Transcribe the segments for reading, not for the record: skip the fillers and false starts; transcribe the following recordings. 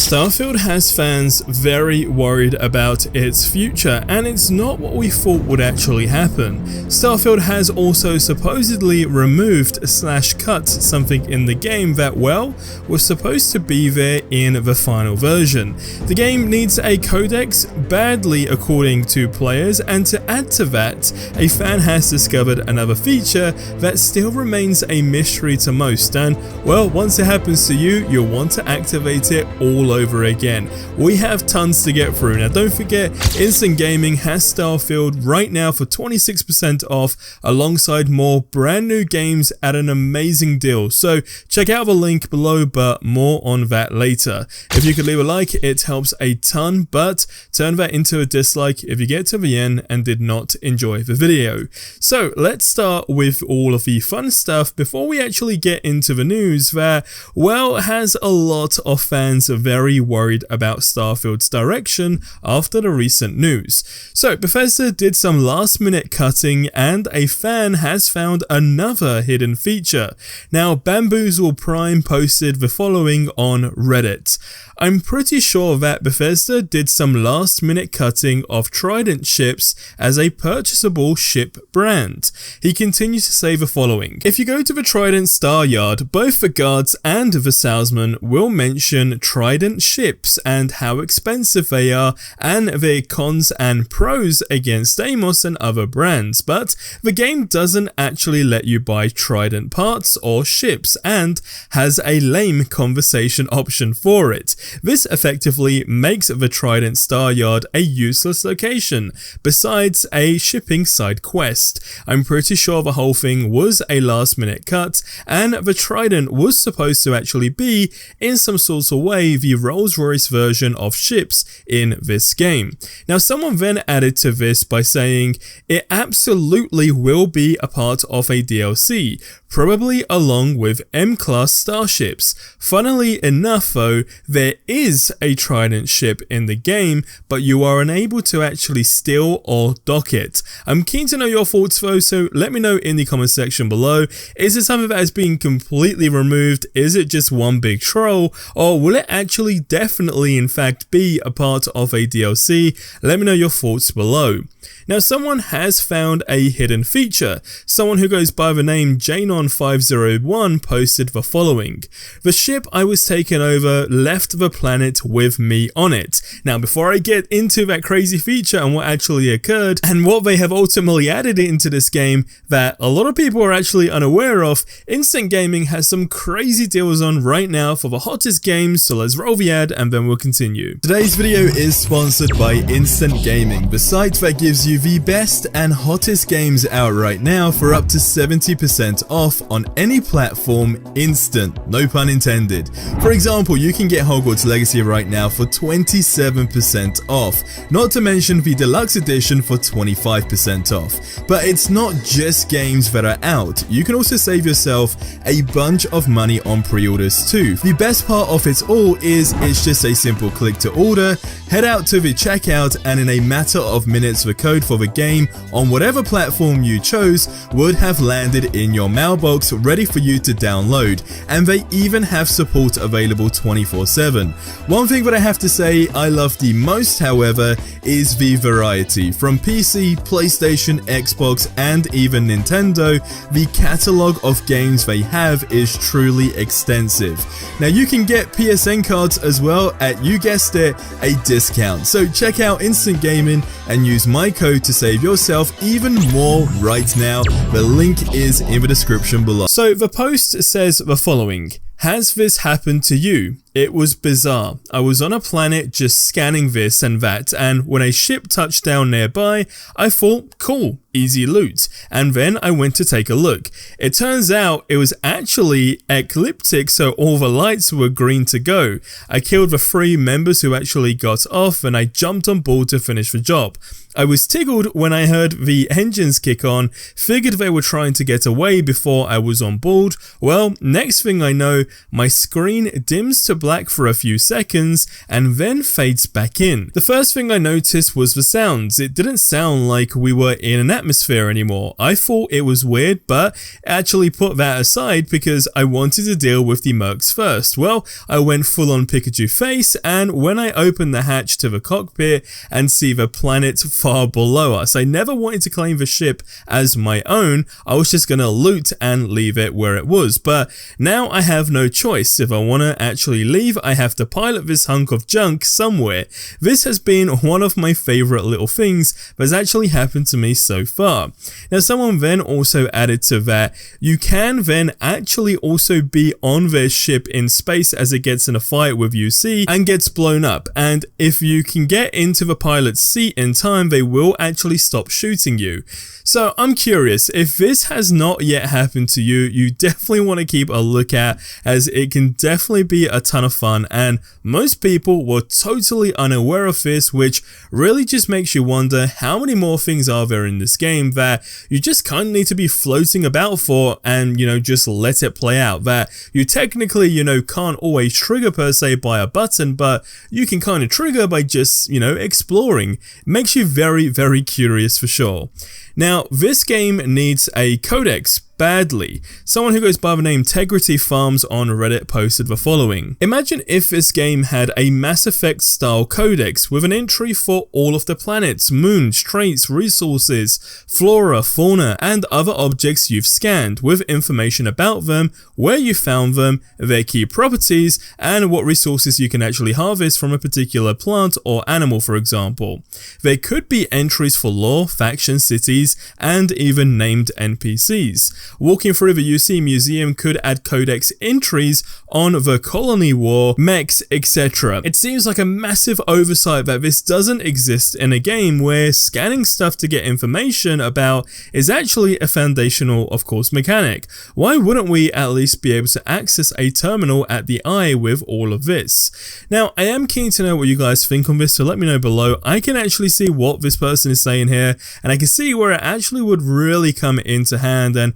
Starfield has fans very worried about its future, and it's not what we thought would actually happen. Starfield has also supposedly removed / cut something in the game that, well, was supposed to be there in the final version. The game needs a codex badly according to players, and to add to that, a fan has discovered another feature that still remains a mystery to most, and well, once it happens to you, you'll want to activate it all over again. We have tons to get through. Now don't forget, Instant Gaming has Starfield right now for 26% off alongside more brand new games at an amazing deal. So check out the link below, but more on that later. If you could leave a like, it helps a ton, but turn that into a dislike if you get to the end and did not enjoy the video. So let's start with all of the fun stuff before we actually get into the news that, well, has a lot of fans very worried about Starfield's direction after the recent news. So Bethesda did some last minute cutting, and a fan has found another hidden feature. Now Bamboozle Prime posted the following on Reddit. I'm pretty sure that Bethesda did some last minute cutting of Trident ships as a purchasable ship brand. He continues to say the following. If you go to the Trident Star Yard, both the guards and the salesman will mention Trident ships and how expensive they are and their cons and pros against Deimos and other brands, but the game doesn't actually let you buy Trident parts or ships and has a lame conversation option for it. This effectively makes the Trident Star Yard a useless location, besides a shipping side quest. I'm pretty sure the whole thing was a last minute cut, and the Trident was supposed to actually be, in some sort of way, the Rolls-Royce version of ships in this game. Now someone then added to this by saying, it absolutely will be a part of a DLC, probably along with M-class starships. Funnily enough though, there is a Trident ship in the game, but you are unable to actually steal or dock it. I'm keen to know your thoughts though, so let me know in the comment section below. Is it something that has been completely removed? Is it just one big troll? Or will it actually definitely in fact be a part of a DLC? Let me know your thoughts below. Now someone has found a hidden feature. Someone who goes by the name Janon501 posted the following. The ship I was taken over left the planet with me on it. Now before I get into that crazy feature and what actually occurred and what they have ultimately added into this game that a lot of people are actually unaware of, Instant Gaming has some crazy deals on right now for the hottest games, so let's roll the ad and then we'll continue. Today's video is sponsored by Instant Gaming, the site that gives you the best and hottest games out right now for up to 70% off on any platform instant, no pun intended. For example, you can get Hogwarts Legacy right now for 27% off, not to mention the deluxe edition for 25% off. But it's not just games that are out, you can also save yourself a bunch of money on pre-orders too. The best part of it all is it's just a simple click to order, head out to the checkout, and in a matter of minutes the code for the game on whatever platform you chose would have landed in your mailbox ready for you to download, and they even have support available 24/7. One thing that I have to say I love the most, however, is the variety. From PC, PlayStation, Xbox, and even Nintendo, the catalogue of games they have is truly extensive. Now you can get PSN cards as well at, you guessed it, a discount. So check out Instant Gaming and use my code to save yourself even more right now. The link is in the description below. So the post says the following. Has this happened to you? It was bizarre. I was on a planet just scanning this and that, and when a ship touched down nearby, I thought, cool, easy loot, and then I went to take a look. It turns out it was actually ecliptic, so all the lights were green to go. I killed the 3 members who actually got off, and I jumped on board to finish the job. I was tickled when I heard the engines kick on, figured they were trying to get away before I was on board. Well, next thing I know, my screen dims to black for a few seconds and then fades back in. The first thing I noticed was the sounds. It didn't sound like we were in an atmosphere anymore. I thought it was weird, but actually put that aside because I wanted to deal with the mercs first. Well, I went full on Pikachu face, and when I opened the hatch to the cockpit and see the planet far below us, I never wanted to claim the ship as my own. I was just gonna loot and leave it where it was, but now I have no choice. If I want to actually leave, I have to pilot this hunk of junk somewhere. This has been one of my favorite little things that's actually happened to me so far. Now, someone then also added to that, you can then actually also be on their ship in space as it gets in a fight with UC and gets blown up, and if you can get into the pilot's seat in time, they will actually stop shooting you. So I'm curious, if this has not yet happened to you, you definitely want to keep a lookout, as it can definitely be a ton of fun, and most people were totally unaware of this, which really just makes you wonder how many more things are there in this game that you just kind of need to be floating about for and, just let it play out. That you technically, can't always trigger per se by a button, but you can kind of trigger by just, exploring. Makes you very, very curious for sure. Now, this game needs a codex badly. Someone who goes by the name Integrity Farms on Reddit posted the following. Imagine if this game had a Mass Effect style codex with an entry for all of the planets, moons, traits, resources, flora, fauna, and other objects you've scanned, with information about them, where you found them, their key properties, and what resources you can actually harvest from a particular plant or animal, for example. There could be entries for lore, factions, cities, and even named NPCs. Walking through the UC Museum could add codex entries on the colony war, mechs, etc. It seems like a massive oversight that this doesn't exist in a game where scanning stuff to get information about is actually a foundational, of course, mechanic. Why wouldn't we at least be able to access a terminal at the eye with all of this? Now, I am keen to know what you guys think on this, so let me know below. I can actually see what this person is saying here, and I can see where it actually would really come into hand, and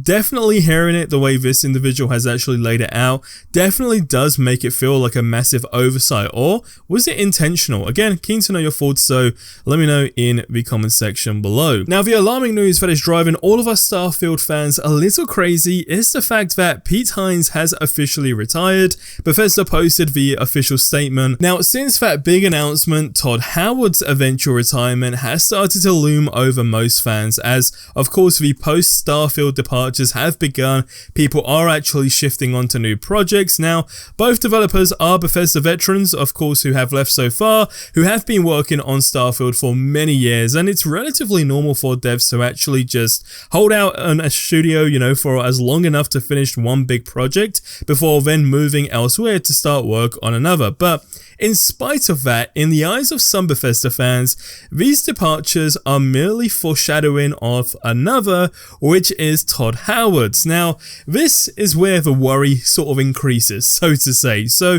definitely hearing it the way this individual has actually laid it out definitely does make it feel like a massive oversight. Or was it intentional? Again, keen to know your thoughts, so let me know in the comment section below. Now, the alarming news that is driving all of us Starfield fans a little crazy is the fact that Pete Hines has officially retired. Bethesda posted the official statement. Now, since that big announcement, Todd Howard's eventual retirement has started to loom over most fans, as of course the post-Starfield departures have begun. People are actually shifting on to new projects. Now, both developers are Bethesda veterans, of course, who have left so far, who have been working on Starfield for many years, and it's relatively normal for devs to actually just hold out on a studio, for as long enough to finish one big project before then moving elsewhere to start work on another. But in spite of that, in the eyes of some Bethesda fans, these departures are merely foreshadowing of another, which is Todd Howard's. Now, this is where the worry sort of increases, so to say. So,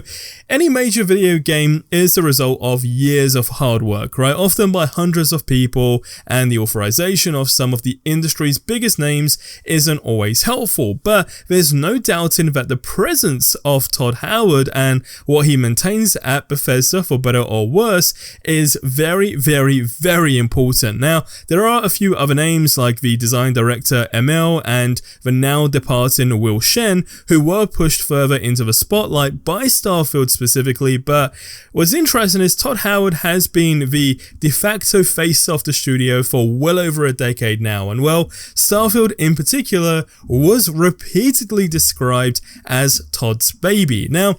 any major video game is the result of years of hard work, right? Often by hundreds of people, and the authorization of some of the industry's biggest names isn't always helpful. But there's no doubting that the presence of Todd Howard and what he maintains at Bethesda, for better or worse, is very, very, very important. Now, there are a few other names like the design director Emil and the now departing Will Shen, who were pushed further into the spotlight by Starfield specifically, but what's interesting is Todd Howard has been the de facto face of the studio for well over a decade now, and well, Starfield in particular was repeatedly described as Todd's baby. Now,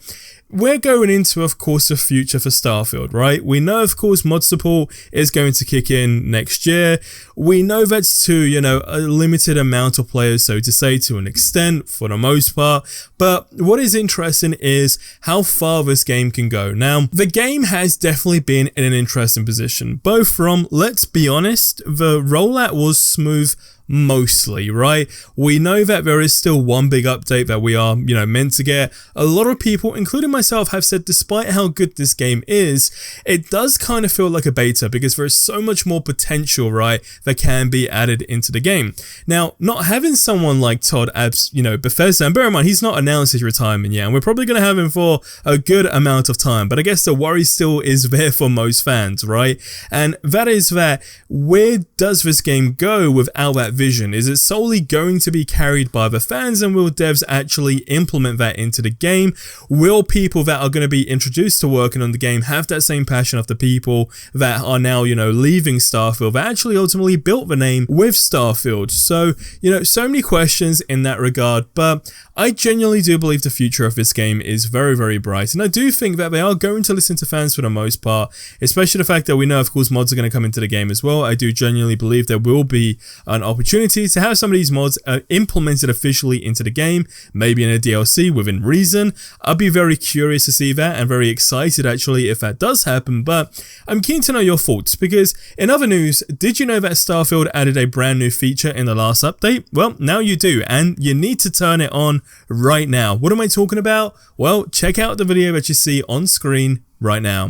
we're going into, of course, the future for Starfield, right? We know, of course, mod support is going to kick in next year. We know that's to, a limited amount of players, so to say, to an extent, for the most part. But what is interesting is how far this game can go. Now, the game has definitely been in an interesting position, both from, let's be honest, the rollout was smooth mostly, right? We know that there is still one big update that we are, meant to get. A lot of people, including myself, have said despite how good this game is, it does kind of feel like a beta because there is so much more potential, right, that can be added into the game. Now, not having someone like Todd at, Bethesda, and bear in mind, he's not announced his retirement yet, and we're probably going to have him for a good amount of time, but I guess the worry still is there for most fans, right? And that is that, where does this game go without that vision? Is it solely going to be carried by the fans, and will devs actually implement that into the game? Will people that are going to be introduced to working on the game have that same passion of the people that are now, leaving Starfield, that actually ultimately built the name with Starfield? So, so many questions in that regard, but I genuinely do believe the future of this game is very, very bright, and I do think that they are going to listen to fans for the most part, especially the fact that we know, of course, mods are going to come into the game as well. I do genuinely believe there will be an opportunity to have some of these mods implemented officially into the game, maybe in a DLC within reason. I'd be very curious to see that, and very excited actually if that does happen, but I'm keen to know your thoughts, because in other news, did you know that Starfield added a brand new feature in the last update? Well, now you do, and you need to turn it on right now. What am I talking about? Well, check out the video that you see on screen right now.